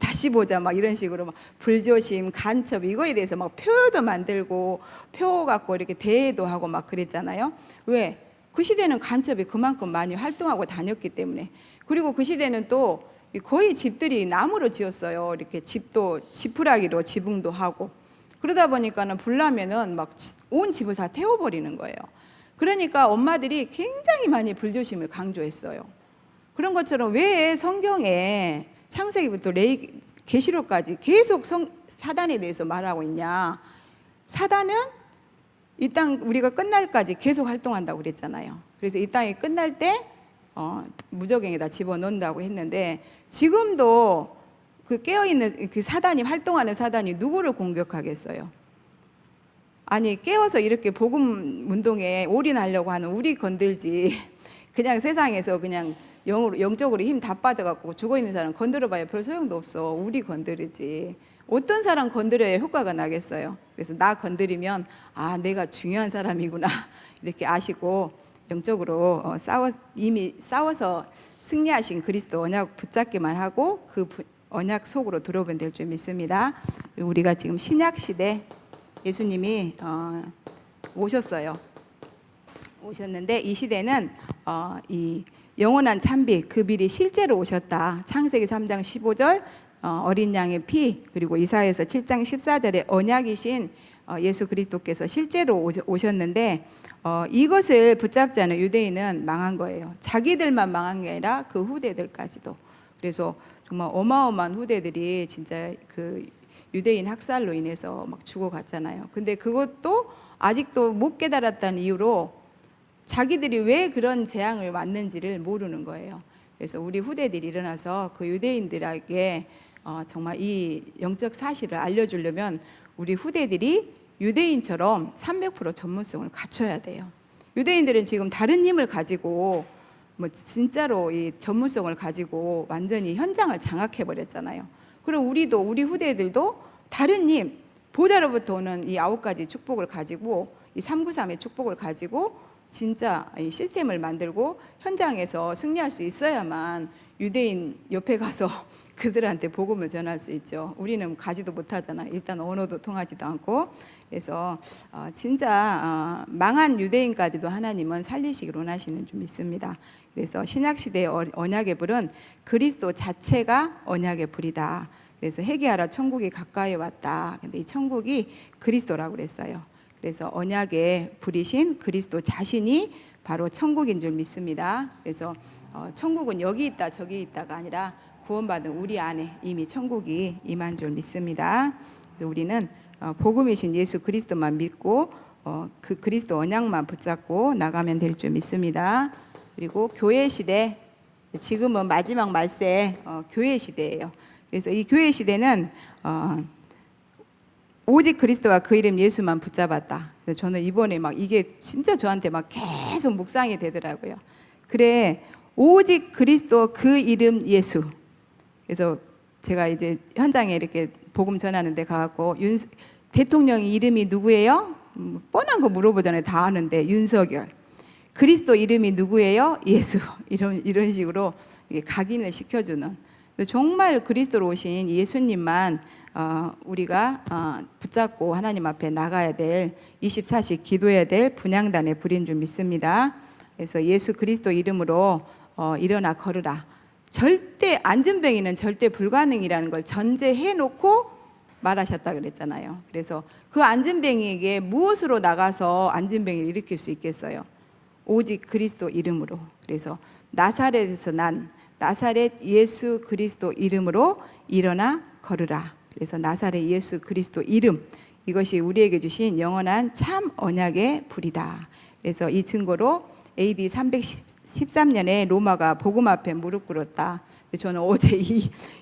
다시 보자 막 이런 식으로 막 불조심, 간첩 이거에 대해서 막 표도 만들고 표 갖고 이렇게 대회도 하고 막 그랬잖아요. 왜? 그 시대는 간첩이 그만큼 많이 활동하고 다녔기 때문에. 그리고 그 시대는 또 거의 집들이 나무로 지었어요. 이렇게 집도 지푸라기로 지붕도 하고. 그러다 보니까는 불나면은 막 온 집을 다 태워버리는 거예요. 그러니까 엄마들이 굉장히 많이 불조심을 강조했어요. 그런 것처럼 왜 성경에 창세기부터 계시록까지 계속 사단에 대해서 말하고 있냐? 사단은 이 땅 우리가 끝날까지 계속 활동한다고 그랬잖아요. 그래서 이 땅이 끝날 때 무저갱에다 집어넣는다고 했는데 지금도 그 깨어있는 그 사단이 활동하는 사단이 누구를 공격하겠어요? 아니 깨어서 이렇게 복음 운동에 올인하려고 하는 우리 건들지 그냥 세상에서 그냥 영적으로 힘 다 빠져갖고 죽어있는 사람 건드려봐야 별 소용도 없어. 우리 건드리지. 어떤 사람 건드려야 효과가 나겠어요. 그래서 나 건드리면 아 내가 중요한 사람이구나 이렇게 아시고 영적으로 이미 싸워서 승리하신 그리스도 언약 붙잡기만 하고 그 언약 속으로 들어오면 될 줄 믿습니다. 그리고 우리가 지금 신약 시대 예수님이 오셨어요. 오셨는데 이 시대는 이 영원한 참비 그 빌이 실제로 오셨다. 창세기 3장 15절 어린 양의 피 그리고 이사야서 7장 14절에 언약이신 예수 그리스도께서 실제로 오셨는데 이것을 붙잡지 않은 유대인은 망한 거예요. 자기들만 망한 게 아니라 그 후대들까지도. 그래서 정말 어마어마한 후대들이 진짜 그 유대인 학살로 인해서 막 죽어갔잖아요. 근데 그것도 아직도 못 깨달았다는 이유로 자기들이 왜 그런 재앙을 맞는지를 모르는 거예요. 그래서 우리 후대들이 일어나서 그 유대인들에게 정말 이 영적 사실을 알려주려면 우리 후대들이 유대인처럼 300% 전문성을 갖춰야 돼요. 유대인들은 지금 다른 힘을 가지고 뭐 진짜로 이 전문성을 가지고 완전히 현장을 장악해 버렸잖아요. 그리고 우리 후대들도 다른 힘 보좌로부터 오는 이 9가지 축복을 가지고 이 393의 축복을 가지고 진짜 이 시스템을 만들고 현장에서 승리할 수 있어야만 유대인 옆에 가서 그들한테 복음을 전할 수 있죠. 우리는 가지도 못하잖아. 일단 언어도 통하지도 않고. 그래서 진짜 망한 유대인까지도 하나님은 살리시길 원하시는 줄 믿습니다. 그래서 신약시대의 언약의 불은 그리스도 자체가 언약의 불이다. 그래서 회개하라 천국이 가까이 왔다. 근데 이 천국이 그리스도라고 그랬어요. 그래서 언약의 불이신 그리스도 자신이 바로 천국인 줄 믿습니다. 그래서 천국은 여기 있다 저기 있다가 아니라 구원받은 우리 안에 이미 천국이 임한 줄 믿습니다. 그래서 우리는 복음이신 예수 그리스도만 믿고 그 그리스도 언약만 붙잡고 나가면 될 줄 믿습니다. 그리고 교회 시대, 지금은 마지막 말세 교회 시대예요. 그래서 이 교회 시대는 오직 그리스도와 그 이름 예수만 붙잡았다. 그래서 저는 이번에 막 이게 진짜 저한테 막 계속 묵상이 되더라고요. 그래, 오직 그리스도 그 이름 예수. 그래서 제가 이제 현장에 이렇게 복음 전하는데 가갖고 대통령의 이름이 누구예요? 뻔한 거 물어보잖아요. 다 아는데 윤석열. 그리스도 이름이 누구예요? 예수. 이런 식으로 각인을 시켜주는. 정말 그리스도로 오신 예수님만 우리가 붙잡고 하나님 앞에 나가야 될 24시 기도해야 될 분향단의 불인 줄 믿습니다. 그래서 예수 그리스도 이름으로 일어나 걸으라. 절대 안진뱅이는 절대 불가능이라는 걸 전제해 놓고 말하셨다 그랬잖아요. 그래서 그 안진뱅이에게 무엇으로 나가서 안진뱅이를 일으킬 수 있겠어요? 오직 그리스도 이름으로. 그래서 나사렛에서 난 나사렛 예수 그리스도 이름으로 일어나 걸으라. 그래서 나사렛 예수 그리스도 이름, 이것이 우리에게 주신 영원한 참 언약의 불이다. 그래서 이 증거로 AD 313년에 로마가 복음 앞에 무릎 꿇었다. 저는 어제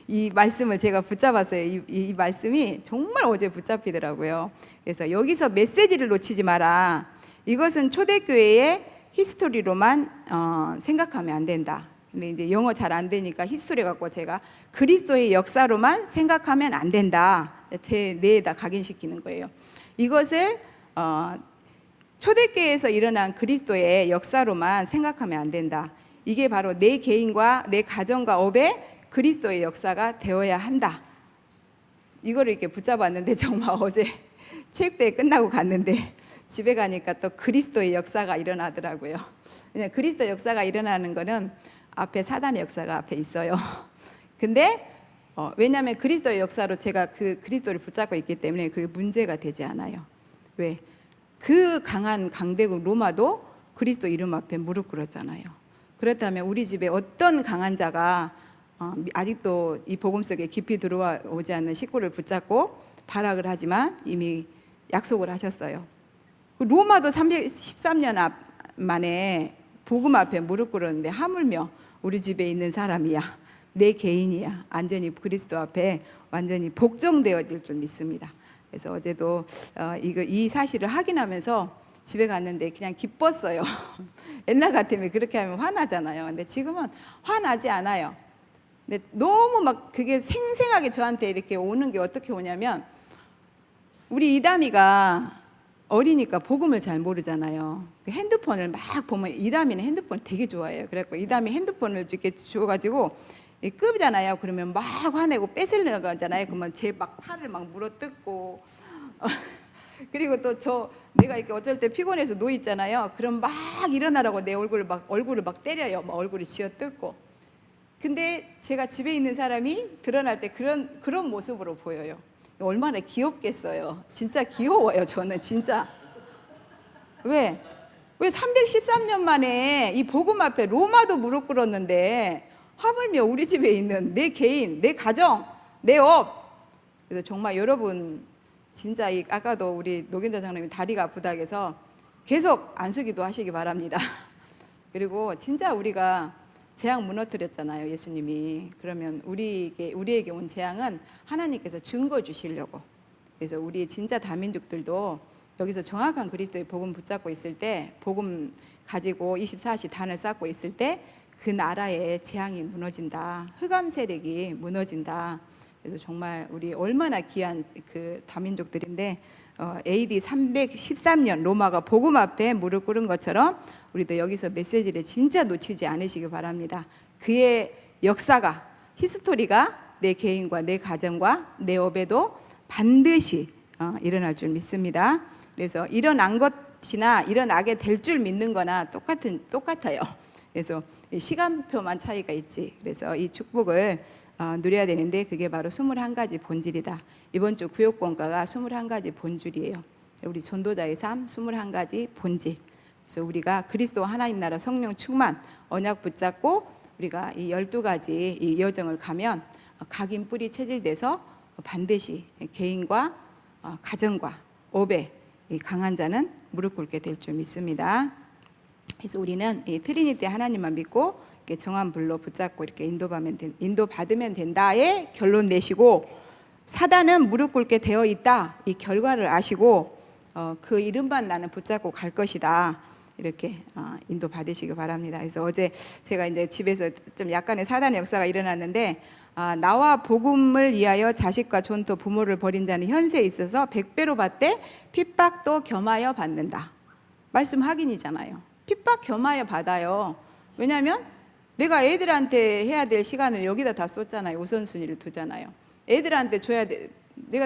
이 말씀을 제가 붙잡았어요. 이 말씀이 정말 어제 붙잡히더라고요. 그래서 여기서 메시지를 놓치지 마라. 이것은 초대교회의 히스토리로만 생각하면 안 된다. 근데 이제 영어 잘 안 되니까 히스토리 갖고 제가 그리스도의 역사로만 생각하면 안 된다. 제 뇌에다 각인시키는 거예요. 이것을 초대교회에서 일어난 그리스도의 역사로만 생각하면 안 된다. 이게 바로 내 개인과 내 가정과 업의 그리스도의 역사가 되어야 한다. 이거를 이렇게 붙잡았는데 정말 어제 체육대회 끝나고 갔는데 집에 가니까 또 그리스도의 역사가 일어나더라고요. 그냥 그리스도 역사가 일어나는 거는 앞에 사단의 역사가 앞에 있어요. 근데 왜냐하면 그리스도의 역사로 제가 그 그리스도를 붙잡고 있기 때문에 그게 문제가 되지 않아요. 왜? 그 강한 강대국 로마도 그리스도 이름 앞에 무릎 꿇었잖아요. 그렇다면 우리 집에 어떤 강한 자가 아직도 이 복음 속에 깊이 들어오지 않는 식구를 붙잡고 발악을 하지만 이미 약속을 하셨어요. 로마도 313년 만에 복음 앞에 무릎 꿇었는데 하물며 우리 집에 있는 사람이야, 내 개인이야, 완전히 그리스도 앞에 완전히 복종되어질 줄 믿습니다. 그래서 어제도 이 사실을 확인하면서 집에 갔는데 그냥 기뻤어요. 옛날 같으면 그렇게 하면 화나잖아요. 근데 지금은 화나지 않아요. 근데 너무 막 그게 생생하게 저한테 이렇게 오는 게 어떻게 오냐면, 우리 이담이가 어리니까 복음을 잘 모르잖아요. 핸드폰을 막 보면, 이담이는 핸드폰을 되게 좋아해요. 그래갖고 이담이 핸드폰을 이렇게 주워가지고 끄잖아요. 그러면 막 화내고 뺏으려고 하잖아요. 그러면 제 막 팔을 막 물어뜯고 그리고 또 내가 이렇게 어쩔 때 피곤해서 누워 있잖아요. 그럼 막 일어나라고 내 얼굴을 막 때려요. 막 얼굴을 쥐어뜯고. 근데 제가 집에 있는 사람이 드러날 때 그런 모습으로 보여요. 얼마나 귀엽겠어요. 진짜 귀여워요. 저는 진짜. 왜 313년 만에 이 복음 앞에 로마도 무릎 꿇었는데 하물며 우리 집에 있는 내 개인, 내 가정, 내 업. 그래서 정말 여러분 진짜 아까도 우리 노견자 장로님이 다리가 아프다 해서 계속 안수기도 하시기 바랍니다. 그리고 진짜 우리가 재앙 무너뜨렸잖아요, 예수님이. 그러면 우리에게 온 재앙은 하나님께서 증거 주시려고. 그래서 우리 진짜 다민족들도 여기서 정확한 그리스도의 복음 붙잡고 있을 때, 복음 가지고 24시 단을 쌓고 있을 때 그 나라의 재앙이 무너진다. 흑암 세력이 무너진다. 그래서 정말 우리 얼마나 귀한 그 다민족들인데, AD 313년 로마가 복음 앞에 무릎 꿇은 것처럼 우리도 여기서 메시지를 진짜 놓치지 않으시기 바랍니다. 그의 역사가, 히스토리가 내 개인과 내 가정과 내 업에도 반드시 일어날 줄 믿습니다. 그래서 일어난 것이나 일어나게 될 줄 믿는 거나 똑같아요. 그래서 시간표만 차이가 있지. 그래서 이 축복을 누려야 되는데 그게 바로 21가지 본질이다. 이번 주 구역권가가 21가지 본질이에요. 우리 전도자의 삶 21가지 본질. 그래서 우리가 그리스도 하나님 나라 성령 충만 언약 붙잡고 우리가 이 12가지 이 여정을 가면 각인 뿌리 체질돼서 반드시 개인과 가정과 업에 강한 자는 무릎 꿇게 될 줄 믿습니다. 그래서 우리는 이 트리니티 하나님만 믿고 이렇게 정한 불로 붙잡고 이렇게 인도받으면 된다의 결론 내시고, 사단은 무릎 꿇게 되어 있다 이 결과를 아시고 그 이름만 나는 붙잡고 갈 것이다 이렇게 인도받으시기 바랍니다. 그래서 어제 제가 이제 집에서 좀 약간의 사단의 역사가 일어났는데, 나와 복음을 위하여 자식과 존토 부모를 버린 자는 현세에 있어서 100배로 받되 핍박도 겸하여 받는다. 말씀 확인이잖아요. 핍박 겸하여 받아요. 왜냐하면 내가 애들한테 해야 될 시간을 여기다 다 쏟잖아요. 우선순위를 두잖아요. 애들한테 줘야 돼.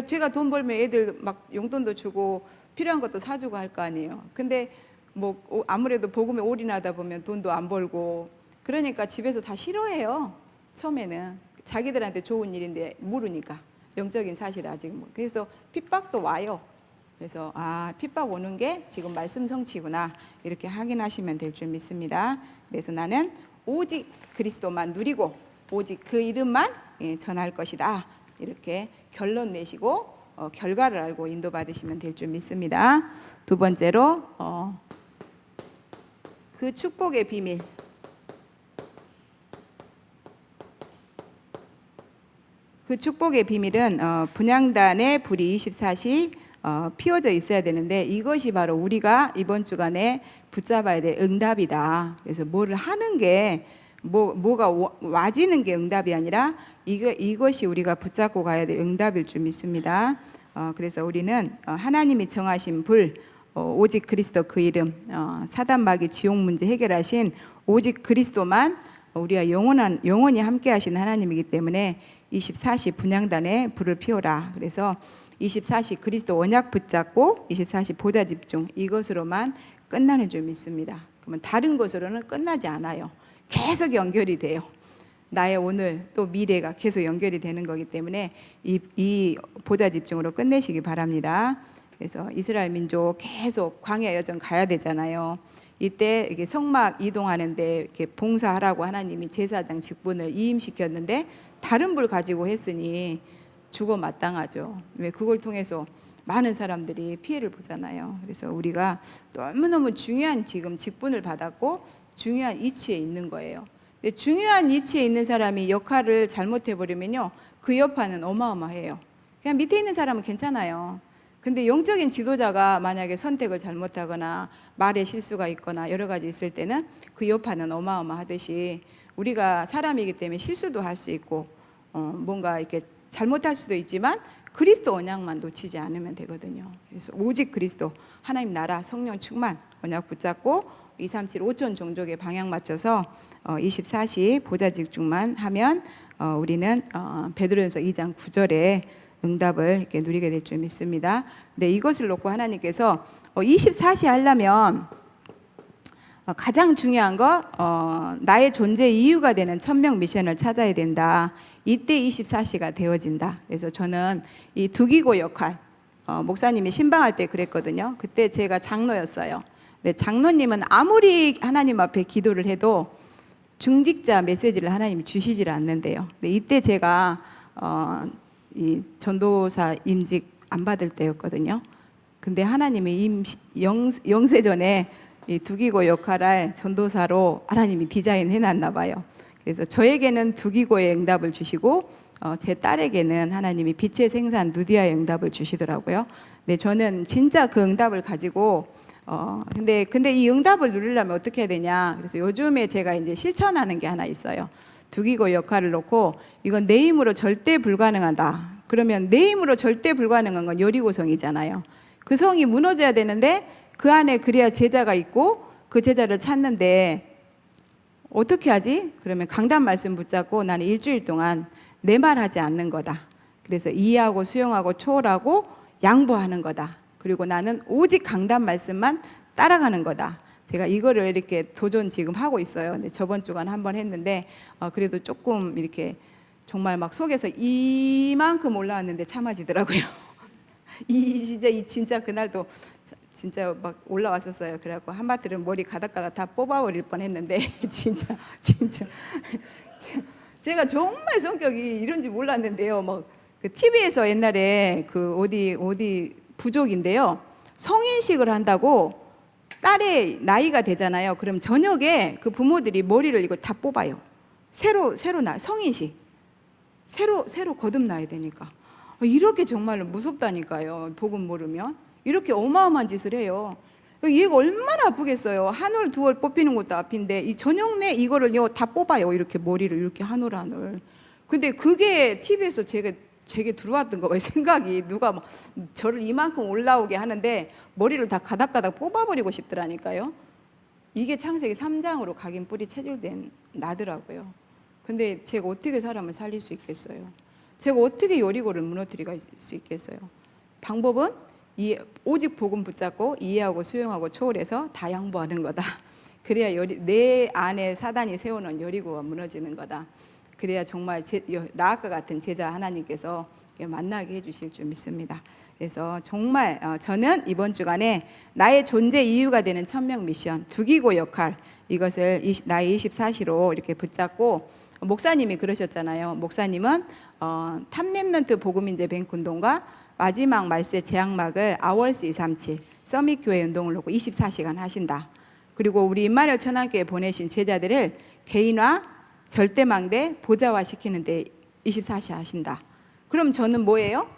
제가 돈 벌면 애들 막 용돈도 주고 필요한 것도 사주고 할 거 아니에요. 근데 뭐 아무래도 복음에 올인하다 보면 돈도 안 벌고, 그러니까 집에서 다 싫어해요. 처음에는 자기들한테 좋은 일인데 모르니까, 영적인 사실 아직 그래서 핍박도 와요. 그래서 핍박 오는 게 지금 말씀 성취구나 이렇게 확인하시면 될 줄 믿습니다. 그래서 나는 오직 그리스도만 누리고 오직 그 이름만 전할 것이다. 이렇게 결론 내시고 결과를 알고 인도받으시면 될 줄 믿습니다. 두 번째로 그 축복의 비밀. 그 축복의 비밀은 분향단의 불이 24시 피워져 있어야 되는데, 이것이 바로 우리가 이번 주간에 붙잡아야 될 응답이다. 그래서 뭐를 하는 게 뭐가 와지는 게 응답이 아니라 이것이 우리가 붙잡고 가야 될 응답일 줄 믿습니다. 그래서 우리는 하나님이 정하신 불, 오직 그리스도 그 이름, 사단 마귀 지옥 문제 해결하신 오직 그리스도만 우리가 영원히 함께 하시는 하나님이기 때문에 24시 분향단에 불을 피워라. 그래서 24시 그리스도 언약 붙잡고 24시 보좌 집중, 이것으로만 끝나는 줄 믿습니다. 그러면 다른 것으로는 끝나지 않아요. 계속 연결이 돼요. 나의 오늘 또 미래가 계속 연결이 되는 거기 때문에 이 보좌 집중으로 끝내시기 바랍니다. 그래서 이스라엘 민족 계속 광야 여정 가야 되잖아요. 이때 이게 성막 이동하는데 이렇게 봉사하라고 하나님이 제사장 직분을 이임시켰는데 다른 불 가지고 했으니 죽어 마땅하죠. 왜? 그걸 통해서 많은 사람들이 피해를 보잖아요. 그래서 우리가 너무너무 중요한 지금 직분을 받았고 중요한 위치에 있는 거예요. 근데 중요한 위치에 있는 사람이 역할을 잘못해버리면요, 그 여파는 어마어마해요. 그냥 밑에 있는 사람은 괜찮아요. 근데 영적인 지도자가 만약에 선택을 잘못하거나 말에 실수가 있거나 여러 가지 있을 때는 그 여파는 어마어마하듯이 우리가 사람이기 때문에 실수도 할 수 있고 뭔가 이렇게 잘못할 수도 있지만 그리스도 언약만 놓치지 않으면 되거든요. 그래서 오직 그리스도, 하나님 나라, 성령 충만 언약 붙잡고 2, 3, 7, 5천 종족의 방향 맞춰서 24시 보좌 집중만 하면 우리는 베드로전서 2장 9절에 응답을 이렇게 누리게 될 줄 믿습니다. 근데 이것을 놓고 하나님께서 24시 하려면 가장 중요한 거 나의 존재 이유가 되는 천명 미션을 찾아야 된다. 이때 24시가 되어진다. 그래서 저는 이 두기고 역할, 목사님이 신방할 때 그랬거든요. 그때 제가 장로였어요. 근데 장로님은 아무리 하나님 앞에 기도를 해도 중직자 메시지를 하나님이 주시질 않는데요. 근데 이때 제가 이 전도사 임직 안 받을 때였거든요. 근데 하나님이 영세전에 이 두기고 역할을 전도사로 하나님이 디자인해 놨나 봐요. 그래서 저에게는 두기고의 응답을 주시고 제 딸에게는 하나님이 빛의 생산 누디아의 응답을 주시더라고요. 근데 저는 진짜 그 응답을 가지고 근데 이 응답을 누리려면 어떻게 해야 되냐? 그래서 요즘에 제가 이제 실천하는 게 하나 있어요. 두기고 역할을 놓고 이건 내 힘으로 절대 불가능하다. 그러면 내 힘으로 절대 불가능한 건 여리고성이잖아요. 그 성이 무너져야 되는데 그 안에 그래야 제자가 있고 그 제자를 찾는데 어떻게 하지? 그러면 강단 말씀 붙잡고 나는 일주일 동안 내 말하지 않는 거다. 그래서 이해하고 수용하고 초월하고 양보하는 거다. 그리고 나는 오직 강단 말씀만 따라가는 거다. 제가 이거를 이렇게 도전 지금 하고 있어요. 근데 저번 주간 한번 했는데 그래도 조금 이렇게 정말 막 속에서 이만큼 올라왔는데 참아지더라고요. 진짜 그날도 진짜 막 올라왔었어요. 그래갖고 한바트를 머리 가닥가닥 다 뽑아버릴 뻔했는데 진짜 제가 정말 성격이 이런지 몰랐는데요. 막 그 TV에서 옛날에 그 어디 부족인데요, 성인식을 한다고 딸의 나이가 되잖아요. 그럼 저녁에 그 부모들이 머리를 이거 다 뽑아요. 새로 성인식 새로 거듭나야 되니까. 이렇게 정말로 무섭다니까요. 복음 모르면 이렇게 어마어마한 짓을 해요. 얘가 얼마나 아프겠어요. 한 올, 두 올 뽑히는 것도 아픈데 이 저녁 내 이거를요 다 뽑아요. 이렇게 머리를 이렇게 한 올 한 올. 근데 그게 TV에서 제게 들어왔던 거 봐요. 생각이 누가 막 저를 이만큼 올라오게 하는데 머리를 다 가닥가닥 뽑아버리고 싶더라니까요. 이게 창세기 3장으로 각인 뿌리 체질된 나더라고요. 근데 제가 어떻게 사람을 살릴 수 있겠어요? 제가 어떻게 여리고를 무너뜨릴 수 있겠어요? 방법은 오직 복음 붙잡고 이해하고 수용하고 초월해서 다 양보하는 거다. 그래야 내 안에 사단이 세우는 여리고가 무너지는 거다. 그래야 정말 나아까 같은 제자 하나님께서 만나게 해주실 줄 믿습니다. 그래서 정말 저는 이번 주간에 나의 존재 이유가 되는 천명 미션, 두기고 역할, 이것을 나의 24시로 이렇게 붙잡고 목사님이 그러셨잖아요. 목사님은 탑랩런트 복음인재 뱅운동과 마지막 말세 제약막을 아월스 237 서밋교회 운동을 놓고 24시간 하신다. 그리고 우리 임마누엘 천안교회 보내신 제자들을 개인화, 절대망대, 보좌화 시키는데 24시 하신다. 그럼 저는 뭐예요?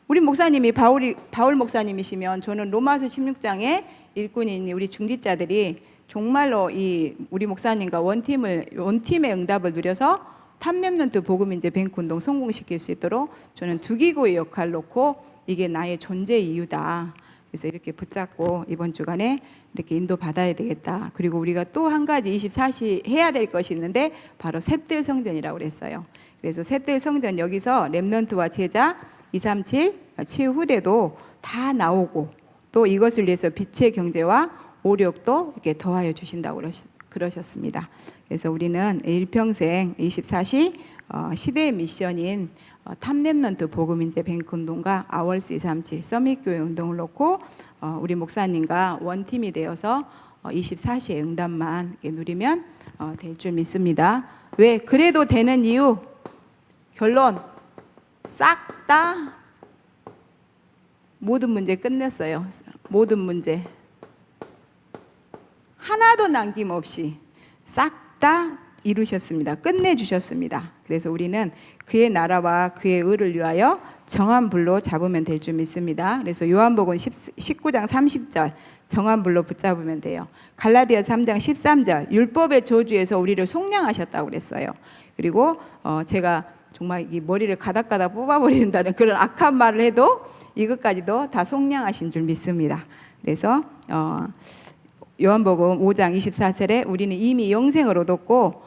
우리 목사님이 바울 목사님이시면 저는 로마서 16장에 일꾼인 우리 중직자들이 정말로 이 우리 목사님과 원팀의 응답을 누려서 탑랩런트 복음인재 뱅운동 성공시킬 수 있도록 저는 두기고의 역할을 놓고 이게 나의 존재 이유다. 그래서 이렇게 붙잡고 이번 주간에 이렇게 인도 받아야 되겠다. 그리고 우리가 또 한 가지 24시 해야 될 것이 있는데 바로 셋들 성전이라고 그랬어요. 그래서 셋들 성전 여기서 랩런트와 제자 237 치유 후대도 다 나오고 또 이것을 위해서 빛의 경제와 오력도 이렇게 더하여 주신다고 그러셨습니다. 그래서 우리는 일평생 24시 시대의 미션인 탑랩런트 복음인재 뱅운동과 아월스 237 서밋교회 운동을 놓고 우리 목사님과 원팀이 되어서 24시의 응답만 누리면 될 줄 믿습니다. 왜? 그래도 되는 이유 결론 싹 다 모든 문제 끝냈어요. 모든 문제 하나도 남김없이 싹 다 이루셨습니다. 끝내주셨습니다. 그래서 우리는 그의 나라와 그의 의를 위하여 정한 불로 잡으면 될 줄 믿습니다. 그래서 요한복음 19장 30절 정한 불로 붙잡으면 돼요. 갈라디아 3장 13절 율법의 저주에서 우리를 속량하셨다고 그랬어요. 그리고 제가 정말 이 머리를 가닥가닥 뽑아버린다는 그런 악한 말을 해도 이것까지도 다 속량하신 줄 믿습니다. 그래서 요한복음 5장 24절에 우리는 이미 영생을 얻었고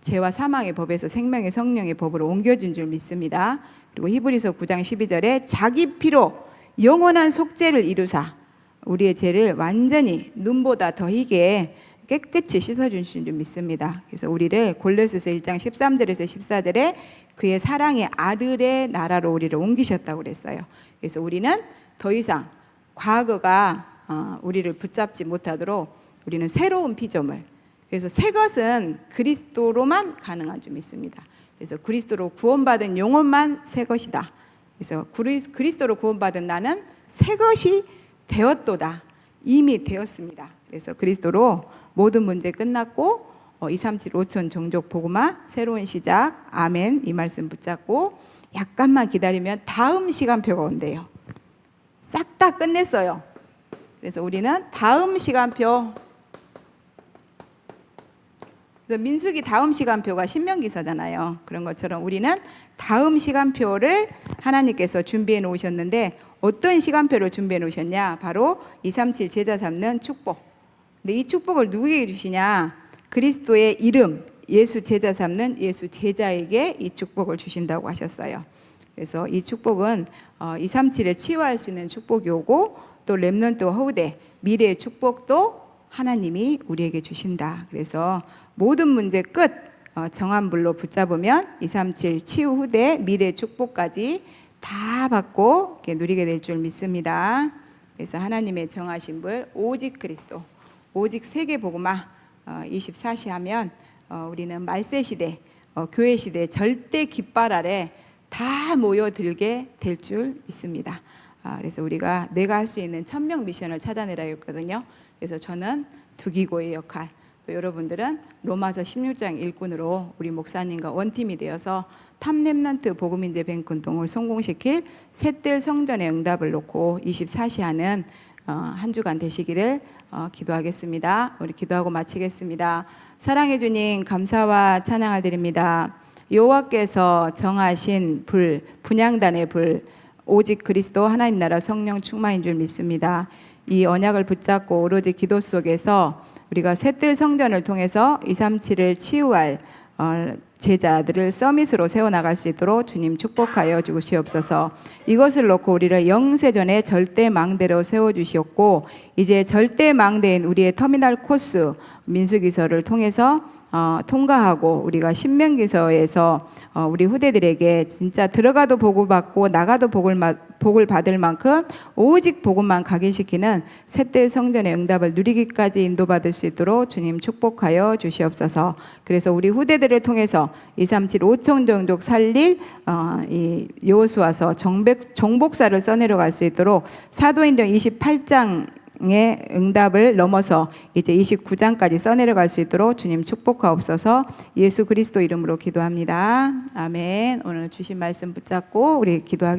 죄와 사망의 법에서 생명의 성령의 법으로 옮겨준 줄 믿습니다. 그리고 히브리서 9장 12절에 자기 피로 영원한 속죄를 이루사 우리의 죄를 완전히 눈보다 더 희게 깨끗이 씻어주신 줄 믿습니다. 그래서 우리를 골로새서 1장 13절에서 14절에 그의 사랑의 아들의 나라로 우리를 옮기셨다고 그랬어요. 그래서 우리는 더 이상 과거가 우리를 붙잡지 못하도록 우리는 새로운 피조물, 그래서 새 것은 그리스도로만 가능한 줄 믿습니다. 그래서 그리스도로 구원받은 영혼만 새 것이다. 그래서 그리스도로 구원받은 나는 새 것이 되었도다. 이미 되었습니다. 그래서 그리스도로 모든 문제 끝났고 237 5천 종족 복음화 새로운 시작 아멘 이 말씀 붙잡고 약간만 기다리면 다음 시간표가 온대요. 싹 다 끝냈어요. 그래서 우리는 다음 시간표, 민수기 다음 시간표가 신명기서잖아요. 그런 것처럼 우리는 다음 시간표를 하나님께서 준비해 놓으셨는데 어떤 시간표를 준비해 놓으셨냐? 바로 237 제자 삼는 축복. 근데 이 축복을 누구에게 주시냐? 그리스도의 이름 예수 제자 삼는 예수 제자에게 이 축복을 주신다고 하셨어요. 그래서 이 축복은 237을 치유할 수 있는 축복이 오고 또 렘넌트와 후대 미래의 축복도 하나님이 우리에게 주신다. 그래서 모든 문제 끝 정한 불로 붙잡으면 237 치유 후대 미래의 축복까지 다 받고 이렇게 누리게 될 줄 믿습니다. 그래서 하나님의 정하신 불 오직 그리스도 오직 세계 복음화 24시 하면 우리는 말세 시대 교회 시대 절대 깃발 아래 다 모여들게 될 줄 믿습니다. 그래서 우리가 내가 할 수 있는 1000명 미션을 찾아내라 했거든요. 그래서 저는 두기고의 역할, 또 여러분들은 로마서 16장 일꾼으로 우리 목사님과 원팀이 되어서 탑랩런트 복음인재 뱅운동을 성공시킬 셋들 성전의 응답을 놓고 24시 하는 한 주간 되시기를 기도하겠습니다. 우리 기도하고 마치겠습니다. 사랑해 주님 감사와 찬양을 드립니다. 여호와께서 정하신 불, 분향단의 불, 오직 그리스도 하나님 나라 성령 충만인 줄 믿습니다. 이 언약을 붙잡고 오로지 기도 속에서 우리가 셋들 성전을 통해서 237을 치유할 제자들을 서밋으로 세워나갈 수 있도록 주님 축복하여 주시옵소서. 이것을 놓고 우리를 영세전에 절대망대로 세워주시었고 이제 절대망대인 우리의 터미널 코스 민수기서를 통해서 통과하고 우리가 신명기서에서 우리 후대들에게 진짜 들어가도 복을 받고 나가도 복을 받을 만큼 오직 복음만 각인시키는 셋들 성전의 응답을 누리기까지 인도받을 수 있도록 주님 축복하여 주시옵소서. 그래서 우리 후대들을 통해서 237 5천 종족 살릴 이 여호수아서 정복사를 써내려갈 수 있도록 사도행전 28장 의 응답을 넘어서 이제 29장까지 써내려갈 수 있도록 주님 축복하옵소서. 예수 그리스도 이름으로 기도합니다. 아멘. 오늘 주신 말씀 붙잡고 우리 기도하겠습니다.